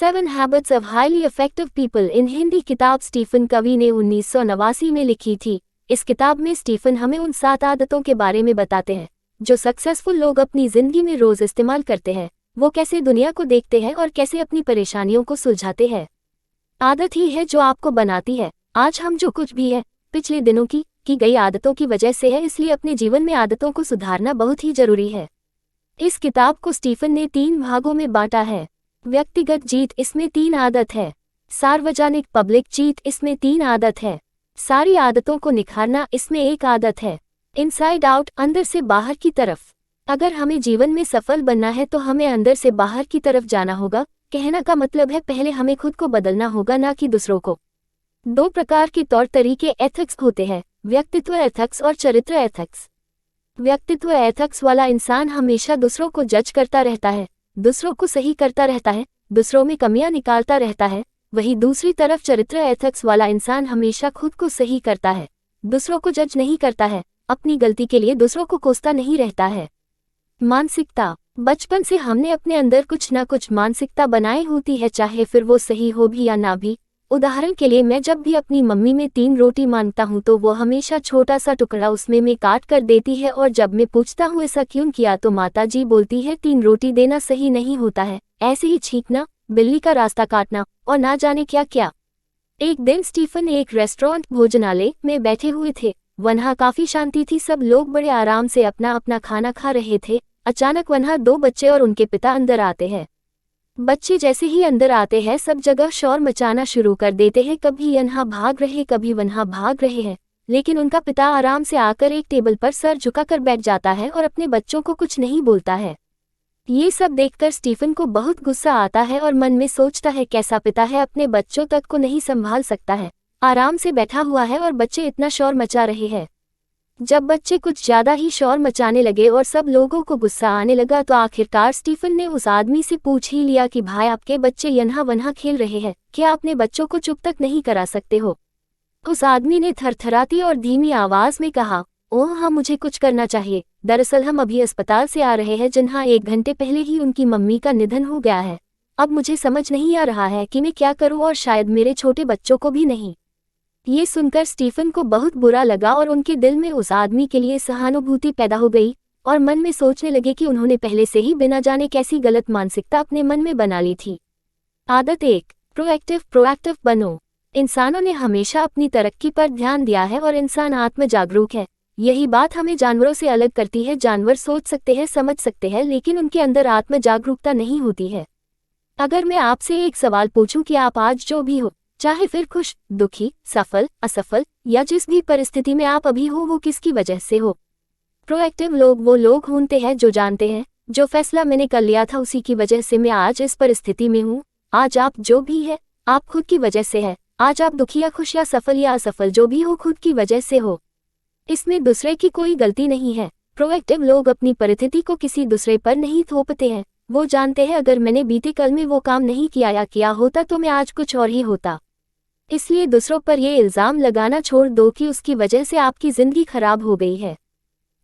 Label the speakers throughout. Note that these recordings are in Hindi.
Speaker 1: 7 habits of highly effective people in Hindi किताब स्टीफन कवी ने 1989 में लिखी थी। इस किताब में स्टीफन हमें उन 7 आदतों के बारे में बताते हैं जो सक्सेसफुल लोग अपनी जिंदगी में रोज इस्तेमाल करते हैं। वो कैसे दुनिया को देखते हैं और कैसे अपनी परेशानियों को सुलझाते हैं। आदत ही है जो आपको बनाती है। आज हम जो कुछ भी है पिछले दिनों की गई आदतों की वजह से है, इसलिए अपने जीवन में आदतों को सुधारना बहुत ही जरूरी है। इस किताब को स्टीफन ने 3 भागों में बांटा है। व्यक्तिगत जीत, इसमें 3 आदत है। सार्वजनिक पब्लिक जीत, इसमें 3 आदत है। सारी आदतों को निखारना, इसमें 1 आदत है। इनसाइड आउट, अंदर से बाहर की तरफ। अगर हमें जीवन में सफल बनना है तो हमें अंदर से बाहर की तरफ जाना होगा। कहना का मतलब है पहले हमें खुद को बदलना होगा, ना कि दूसरों को। 2 प्रकार के तौर तरीके एथिक्स होते हैं, व्यक्तित्व एथिक्स और चरित्र एथिक्स। व्यक्तित्व एथिक्स वाला इंसान हमेशा दूसरों को जज करता रहता है, दूसरों को सही करता रहता है, दूसरों में कमियां निकालता रहता है। वहीं दूसरी तरफ चरित्र एथिक्स वाला इंसान हमेशा खुद को सही करता है, दूसरों को जज नहीं करता है, अपनी गलती के लिए दूसरों को कोसता नहीं रहता है। मानसिकता, बचपन से हमने अपने अंदर कुछ ना कुछ मानसिकता बनाई होती है, चाहे फिर वो सही हो भी या ना भी। उदाहरण के लिए मैं जब भी अपनी मम्मी में 3 रोटी मांगता हूँ तो वो हमेशा छोटा सा टुकड़ा उसमें में काट कर देती है, और जब मैं पूछता हूँ ऐसा क्यों किया तो माता जी बोलती है 3 रोटी देना सही नहीं होता है, ऐसे ही छींकना, बिल्ली का रास्ता काटना और ना जाने क्या क्या। एक दिन स्टीफन एक रेस्टोरेंट भोजनालय में बैठे हुए थे। वहाँ काफी शांति थी, सब लोग बड़े आराम से अपना अपना खाना खा रहे थे। अचानक वहाँ 2 बच्चे और उनके पिता अंदर आते हैं। बच्चे जैसे ही अंदर आते हैं सब जगह शोर मचाना शुरू कर देते हैं, कभी यहाँ भाग रहे कभी वहाँ भाग रहे हैं। लेकिन उनका पिता आराम से आकर एक टेबल पर सर झुकाकर बैठ जाता है और अपने बच्चों को कुछ नहीं बोलता है। ये सब देखकर स्टीफन को बहुत गुस्सा आता है और मन में सोचता है कैसा पिता है, अपने बच्चों तक को नहीं संभाल सकता है, आराम से बैठा हुआ है और बच्चे इतना शोर मचा रहे हैं। जब बच्चे कुछ ज्यादा ही शोर मचाने लगे और सब लोगों को गुस्सा आने लगा तो आखिरकार स्टीफन ने उस आदमी से पूछ ही लिया कि भाई आपके बच्चे यहाँ वहाँ खेल रहे हैं, क्या अपने बच्चों को चुप तक नहीं करा सकते हो? उस आदमी ने थरथराती और धीमी आवाज में कहा, ओह हाँ, मुझे कुछ करना चाहिए। दरअसल हम अभी अस्पताल से आ रहे हैं जहाँ 1 घंटे पहले ही उनकी मम्मी का निधन हो गया है। अब मुझे समझ नहीं आ रहा है कि मैं क्या करूँ, और शायद मेरे छोटे बच्चों को भी नहीं। ये सुनकर स्टीफन को बहुत बुरा लगा और उनके दिल में उस आदमी के लिए सहानुभूति पैदा हो गई और मन में सोचने लगे कि उन्होंने पहले से ही बिना जाने कैसी गलत मानसिकता अपने मन में बना ली थी। आदत 1, प्रोएक्टिव बनो। इंसानों ने हमेशा अपनी तरक्की पर ध्यान दिया है और इंसान आत्म जागरूक है। यही बात हमें जानवरों से अलग करती है। जानवर सोच सकते हैं, समझ सकते हैं, लेकिन उनके अंदर आत्म जागरूकता नहीं होती है। अगर मैं आपसे एक सवाल पूछूं कि आप आज जो भी हो, चाहे फिर खुश, दुखी, सफल, असफल या जिस भी परिस्थिति में आप अभी हो, वो किसकी वजह से हो? प्रोएक्टिव लोग वो लोग होते हैं जो जानते हैं जो फैसला मैंने कर लिया था उसी की वजह से मैं आज इस परिस्थिति में हूँ। आज आप जो भी है आप खुद की वजह से है। आज आप दुखी या खुश या सफल या असफल जो भी हो खुद की वजह से हो, इसमें दूसरे की कोई गलती नहीं है। प्रोएक्टिव लोग अपनी परिस्थिति को किसी दूसरे पर नहीं थोपते हैं। वो जानते हैं अगर मैंने बीते कल में वो काम नहीं किया या किया होता तो मैं आज कुछ और ही होता। इसलिए दूसरों पर ये इल्जाम लगाना छोड़ दो कि उसकी वजह से आपकी जिंदगी खराब हो गई है।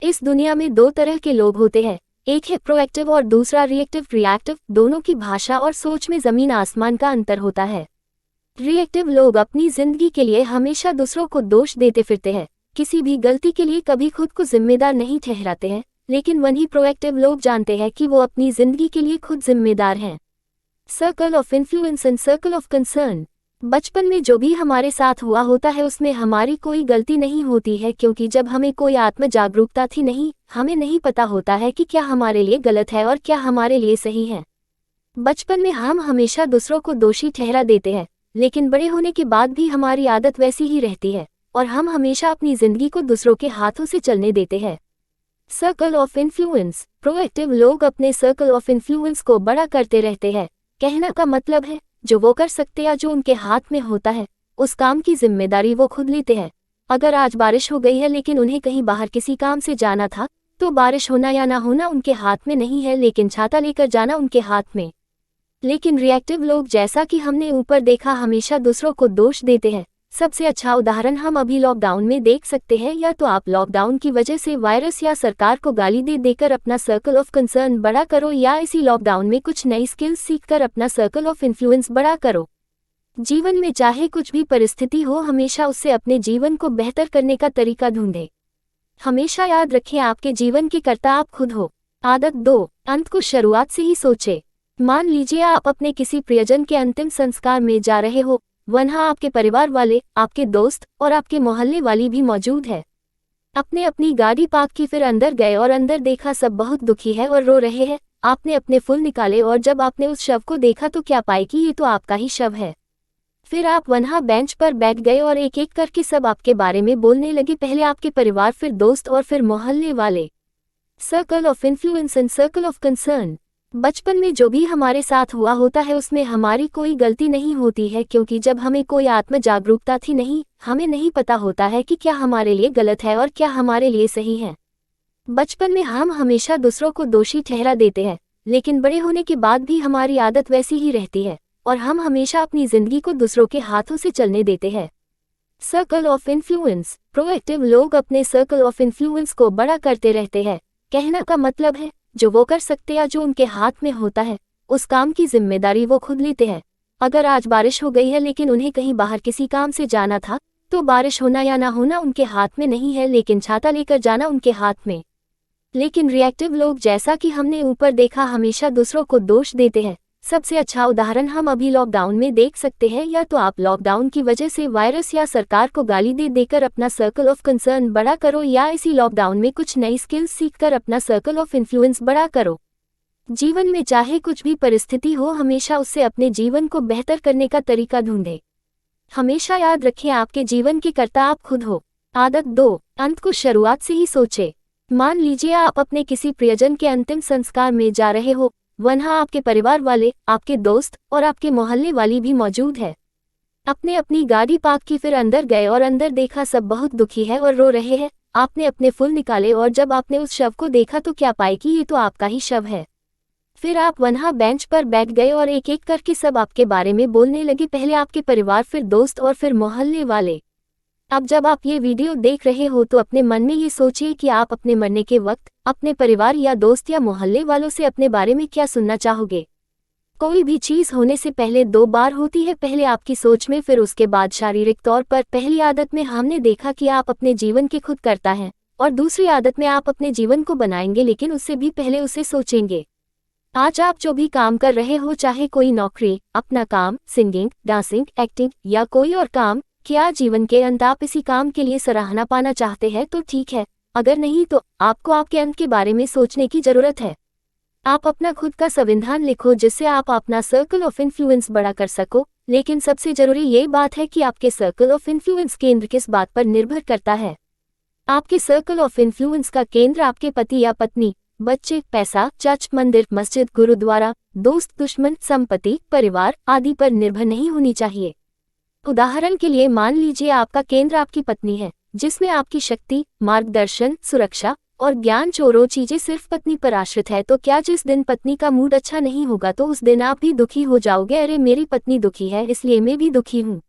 Speaker 1: इस दुनिया में 2 तरह के लोग होते हैं, एक है प्रोएक्टिव और दूसरा रिएक्टिव। दोनों की भाषा और सोच में जमीन आसमान का अंतर होता है। रिएक्टिव लोग अपनी जिंदगी के लिए हमेशा दूसरों को दोष देते फिरते हैं, किसी भी गलती के लिए कभी खुद को जिम्मेदार नहीं ठहराते हैं। लेकिन वहीं प्रोएक्टिव लोग जानते हैं कि वो अपनी जिंदगी के लिए खुद जिम्मेदार हैं। Circle of influence and circle of concern. बचपन में जो भी हमारे साथ हुआ होता है उसमें हमारी कोई गलती नहीं होती है, क्योंकि जब हमें कोई आत्म जागरूकता थी नहीं, हमें नहीं पता होता है कि क्या हमारे लिए गलत है और क्या हमारे लिए सही है। बचपन में हम हमेशा दूसरों को दोषी ठहरा देते हैं, लेकिन बड़े होने के बाद भी हमारी आदत वैसी ही रहती है और हम हमेशा अपनी जिंदगी को दूसरों के हाथों से चलने देते हैं। Circle of influence. प्रोएक्टिव लोग अपने सर्कल ऑफ इन्फ्लुएंस को बड़ा करते रहते हैं। कहना का मतलब है जो वो कर सकते या जो उनके हाथ में होता है उस काम की जिम्मेदारी वो खुद लेते हैं। अगर आज बारिश हो गई है लेकिन उन्हें कहीं बाहर किसी काम से जाना था तो बारिश होना या ना होना उनके हाथ में नहीं है, लेकिन छाता लेकर जाना उनके हाथ में। लेकिन रिएक्टिव लोग, जैसा कि हमने ऊपर देखा, हमेशा दूसरों को दोष देते हैं, सबसे अच्छा उदाहरण हम अभी लॉकडाउन में देख सकते हैं। या तो आप लॉकडाउन की वजह से वायरस या सरकार को गाली दे देकर अपना सर्कल ऑफ कंसर्न बड़ा करो, या इसी लॉकडाउन में कुछ नई स्किल्स सीखकर अपना सर्कल ऑफ इन्फ्लुएंस बड़ा करो। जीवन में चाहे कुछ भी परिस्थिति हो, हमेशा उससे अपने जीवन को बेहतर करने का तरीका ढूंढें। हमेशा याद रखें, आपके जीवन के कर्ता आप खुद हो। आदत 2, अंत को शुरुआत से ही सोचें। मान लीजिए आप अपने किसी प्रियजन के अंतिम संस्कार में जा रहे हो, वहाँ आपके परिवार वाले, आपके दोस्त और आपके मोहल्ले वाली भी मौजूद है। आपने अपनी गाड़ी पार्क की, फिर अंदर गए और अंदर देखा सब बहुत दुखी है और रो रहे हैं। आपने अपने फूल निकाले और जब आपने उस शव को देखा तो क्या पाए कि ये तो आपका ही शव है। फिर आप वहाँ बेंच पर बैठ गए और एक एक करके सब आपके बारे में बोलने लगे, पहले आपके परिवार, फिर दोस्त और फिर मोहल्ले वाले। Circle of influence and circle of concern. बचपन में जो भी हमारे साथ हुआ होता है उसमें हमारी कोई गलती नहीं होती है, क्योंकि जब हमें कोई आत्म जागरूकता थी नहीं, हमें नहीं पता होता है कि क्या हमारे लिए गलत है और क्या हमारे लिए सही है। बचपन में हम हमेशा दूसरों को दोषी ठहरा देते हैं, लेकिन बड़े होने के बाद भी हमारी आदत वैसी ही रहती है और हम हमेशा अपनी जिंदगी को दूसरों के हाथों से चलने देते हैं। Circle of influence. प्रोएक्टिव लोग अपने सर्कल ऑफ इन्फ्लुएंस को बड़ा करते रहते हैं। कहना का मतलब है, जो वो कर सकते या जो उनके हाथ में होता है, उस काम की जिम्मेदारी वो खुद लेते हैं। अगर आज बारिश हो गई है लेकिन उन्हें कहीं बाहर किसी काम से जाना था, तो बारिश होना या ना होना उनके हाथ में नहीं है, लेकिन छाता लेकर जाना उनके हाथ में। लेकिन रिएक्टिव लोग, जैसा कि हमने ऊपर देखा, हमेशा दूसरों को दोष देते हैं। सबसे अच्छा उदाहरण हम अभी लॉकडाउन में देख सकते हैं। या तो आप लॉकडाउन की वजह से वायरस या सरकार को गाली दे देकर अपना सर्कल ऑफ कंसर्न बड़ा करो, या इसी लॉकडाउन में कुछ नई स्किल्स सीखकर अपना सर्कल ऑफ इन्फ्लुएंस बड़ा करो। जीवन में चाहे कुछ भी परिस्थिति हो, हमेशा उससे अपने जीवन को बेहतर करने का तरीका ढूंढें। हमेशा याद रखें, आपके जीवन के कर्ता आप खुद हो। आदत 2, अंत को शुरुआत से ही सोचें। मान लीजिए आप अपने किसी प्रियजन के अंतिम संस्कार में जा रहे हो, वहाँ आपके परिवार वाले, आपके दोस्त और आपके मोहल्ले वाली भी मौजूद है। आपने अपनी गाड़ी पार्क की, फिर अंदर गए और अंदर देखा सब बहुत दुखी है और रो रहे हैं। आपने अपने फूल निकाले और जब आपने उस शव को देखा तो क्या पाए कि ये तो आपका ही शव है। फिर आप वहाँ बेंच पर बैठ गए और एक एक करके सब आपके बारे में बोलने लगे, पहले आपके परिवार, फिर दोस्त और फिर मोहल्ले वाले। अब जब आप ये वीडियो देख रहे हो तो अपने मन में ये सोचिए कि आप अपने मरने के वक्त अपने परिवार या दोस्त या मोहल्ले वालों से अपने बारे में क्या सुनना चाहोगे। कोई भी चीज़ होने से पहले 2 बार होती है, पहले आपकी सोच में, फिर उसके बाद शारीरिक तौर पर। पहली आदत में हमने देखा कि आप अपने जीवन के खुद करता हैं, और दूसरी आदत में आप अपने जीवन को बनाएंगे, लेकिन उससे भी पहले उसे सोचेंगे। आज आप जो भी काम कर रहे हो, चाहे कोई नौकरी, अपना काम, सिंगिंग, डांसिंग, एक्टिंग या कोई और काम, क्या जीवन के अंत आप इसी काम के लिए सराहना पाना चाहते हैं तो ठीक है, अगर नहीं तो आपको आपके अंत के बारे में सोचने की जरूरत है। आप अपना खुद का संविधान लिखो जिससे आप अपना सर्कल ऑफ इन्फ्लुएंस बड़ा कर सको, लेकिन सबसे जरूरी ये बात है कि आपके सर्कल ऑफ इन्फ्लुएंस केंद्र किस बात पर निर्भर करता है। आपके सर्कल ऑफ इन्फ्लुएंस का केंद्र आपके पति या पत्नी, बच्चे, पैसा, चर्च, मंदिर, मस्जिद, गुरुद्वारा, दोस्त, दुश्मन, संपत्ति, परिवार आदि पर निर्भर नहीं होनी चाहिए। उदाहरण के लिए मान लीजिए आपका केंद्र आपकी पत्नी है, जिसमें आपकी शक्ति, मार्गदर्शन, सुरक्षा और ज्ञान चोरों चीजें सिर्फ पत्नी पर आश्रित है, तो क्या जिस दिन पत्नी का मूड अच्छा नहीं होगा तो उस दिन आप भी दुखी हो जाओगे, अरे मेरी पत्नी दुखी है इसलिए मैं भी दुखी हूँ।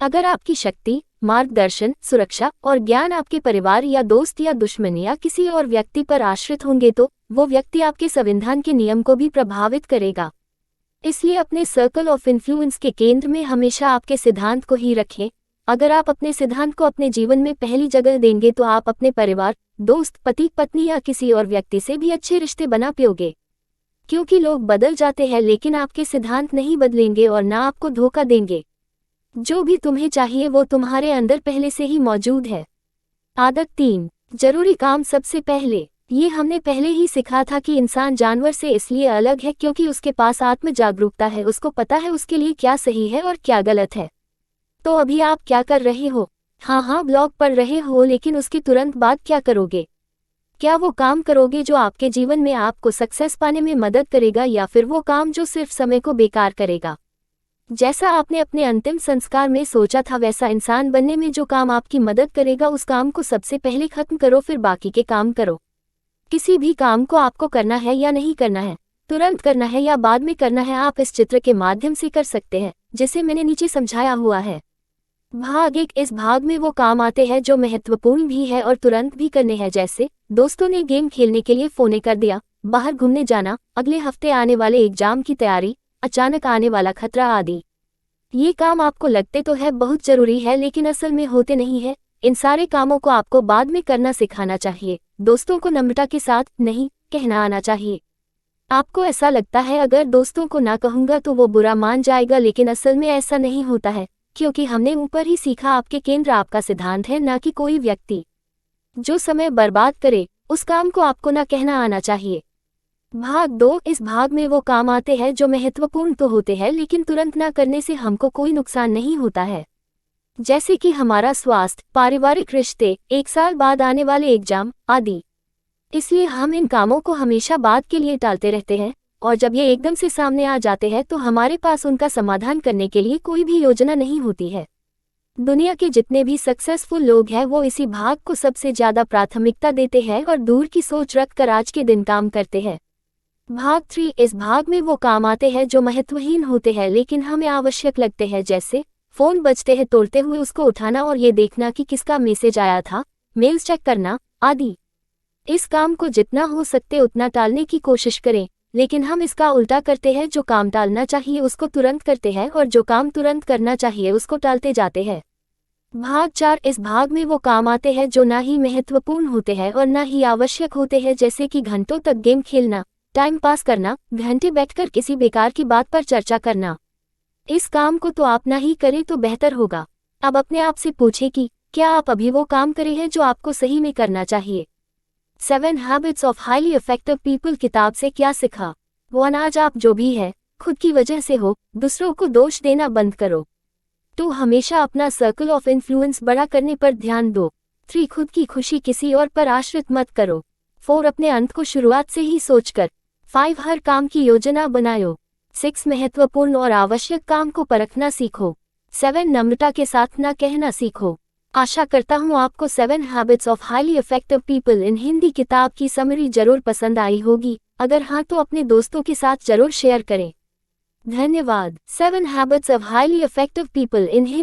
Speaker 1: अगर आपकी शक्ति, मार्गदर्शन, सुरक्षा और ज्ञान आपके परिवार या दोस्त या दुश्मन या किसी और व्यक्ति पर आश्रित होंगे तो वो व्यक्ति आपके संविधान के नियम को भी प्रभावित करेगा। इसलिए अपने सर्कल ऑफ इन्फ्लुएंस के केंद्र में हमेशा आपके सिद्धांत को ही रखें। अगर आप अपने सिद्धांत को अपने जीवन में पहली जगह देंगे तो आप अपने परिवार, दोस्त, पति, पत्नी या किसी और व्यक्ति से भी अच्छे रिश्ते बना पाओगे। क्योंकि लोग बदल जाते हैं लेकिन आपके सिद्धांत नहीं बदलेंगे और ना आपको धोखा देंगे। जो भी तुम्हें चाहिए वो तुम्हारे अंदर पहले से ही मौजूद है। आदत 3, जरूरी काम सबसे पहले। ये हमने पहले ही सिखा था कि इंसान जानवर से इसलिए अलग है क्योंकि उसके पास आत्म जागरूकता है, उसको पता है उसके लिए क्या सही है और क्या गलत है। तो अभी आप क्या कर रहे हो? हाँ, ब्लॉग पढ़ रहे हो, लेकिन उसके तुरंत बाद क्या करोगे? क्या वो काम करोगे जो आपके जीवन में आपको सक्सेस पाने में मदद करेगा, या फिर वो काम जो सिर्फ समय को बेकार करेगा? जैसा आपने अपने अंतिम संस्कार में सोचा था, वैसा इंसान बनने में जो काम आपकी मदद करेगा उस काम को सबसे पहले खत्म करो, फिर बाकी के काम करो। किसी भी काम को आपको करना है या नहीं करना है, तुरंत करना है या बाद में करना है, आप इस चित्र के माध्यम से कर सकते हैं जिसे मैंने नीचे समझाया हुआ है। भाग एक इस भाग में वो काम आते हैं जो महत्वपूर्ण भी है और तुरंत भी करने हैं, जैसे दोस्तों ने गेम खेलने के लिए फोन कर दिया, बाहर घूमने जाना, अगले हफ्ते आने वाले एग्जाम की तैयारी, अचानक आने वाला खतरा आदि। ये काम आपको लगते तो है बहुत जरूरी है लेकिन असल में होते नहीं है। इन सारे कामों को आपको बाद में करना सिखाना चाहिए। दोस्तों को नम्रता के साथ नहीं कहना आना चाहिए। आपको ऐसा लगता है अगर दोस्तों को ना कहूँगा तो वो बुरा मान जाएगा, लेकिन असल में ऐसा नहीं होता है, क्योंकि हमने ऊपर ही सीखा आपके केंद्र आपका सिद्धांत है, ना कि कोई व्यक्ति। जो समय बर्बाद करे उस काम को आपको ना कहना आना चाहिए। भाग 2 इस भाग में वो काम आते हैं जो महत्वपूर्ण तो होते हैं लेकिन तुरंत ना करने से हमको कोई नुकसान नहीं होता है, जैसे कि हमारा स्वास्थ्य, पारिवारिक रिश्ते, एक साल बाद आने वाले एग्जाम आदि। इसलिए हम इन कामों को हमेशा बाद के लिए टालते रहते हैं, और जब ये एकदम से सामने आ जाते हैं तो हमारे पास उनका समाधान करने के लिए कोई भी योजना नहीं होती है। दुनिया के जितने भी सक्सेसफुल लोग हैं वो इसी भाग को सबसे ज्यादा प्राथमिकता देते हैं और दूर की सोच रखकर आज के दिन काम करते हैं। भाग 3 इस भाग में वो काम आते हैं जो महत्वहीन होते हैं लेकिन हमें आवश्यक लगते हैं, जैसे फोन बजते हैं तोड़ते हुए उसको उठाना और ये देखना कि किसका मैसेज आया था, मेल्स चेक करना आदि। इस काम को जितना हो सकते उतना टालने की कोशिश करें, लेकिन हम इसका उल्टा करते हैं। जो काम टालना चाहिए उसको तुरंत करते हैं और जो काम तुरंत करना चाहिए उसको टालते जाते हैं। भाग 4 इस भाग में वो काम आते हैं जो ना ही महत्वपूर्ण होते हैं और ना ही आवश्यक होते हैं, जैसे कि घंटों तक गेम खेलना, टाइम पास करना, घंटे बैठकर किसी बेकार की बात पर चर्चा करना। इस काम को तो आप ना ही करें तो बेहतर होगा। अब अपने आप से पूछें कि क्या आप अभी वो काम करे हैं जो आपको सही में करना चाहिए। 7 habits of highly effective people किताब से क्या सीखा। 1 आज आप जो भी है खुद की वजह से हो, दूसरों को दोष देना बंद करो। 2 हमेशा अपना सर्कल ऑफ इन्फ्लुएंस बड़ा करने पर ध्यान दो। 3 खुद की खुशी किसी और पर आश्रित मत करो। 4 अपने अंत को शुरुआत से ही सोचकर। 5 हर काम की योजना बनाओ। 6 महत्वपूर्ण और आवश्यक काम को परखना सीखो। 7 नम्रता के साथ ना कहना सीखो। आशा करता हूँ आपको 7 habits of highly effective people in Hindi किताब की समरी जरूर पसंद आई होगी। अगर हाँ तो अपने दोस्तों के साथ जरूर शेयर करें। धन्यवाद। 7 habits of highly effective people in Hindi